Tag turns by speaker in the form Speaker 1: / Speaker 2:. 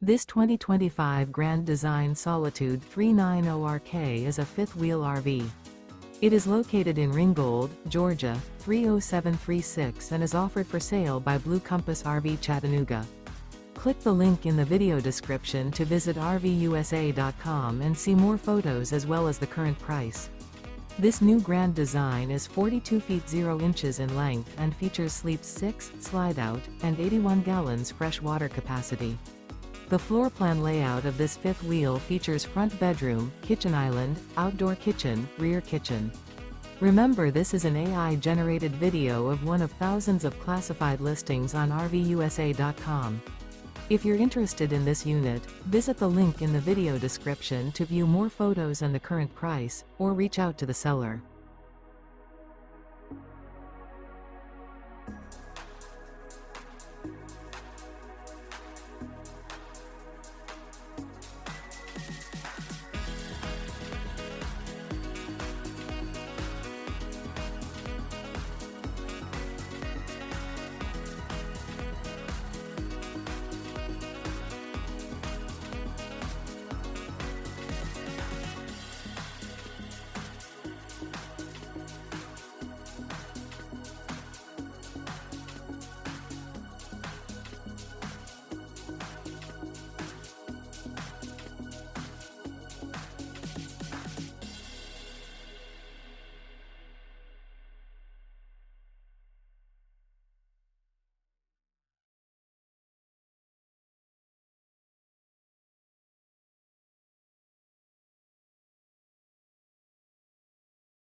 Speaker 1: This 2025 Grand Design Solitude 390RK is a fifth-wheel RV. It is located in Ringgold, Georgia, 30736 and is offered for sale by Blue Compass RV Chattanooga. Click the link in the video description to visit RVUSA.com and see more photos as well as the current price. This new Grand Design is 42 feet 0 inches in length and features sleeps 6, slide-out, and 81 gallons fresh water capacity. The floor plan layout of this fifth wheel features front bedroom, kitchen island, outdoor kitchen, rear kitchen. Remember, this is an AI-generated video of one of thousands of classified listings on RVUSA.com. If you're interested in this unit, visit the link in the video description to view more photos and the current price, or reach out to the seller.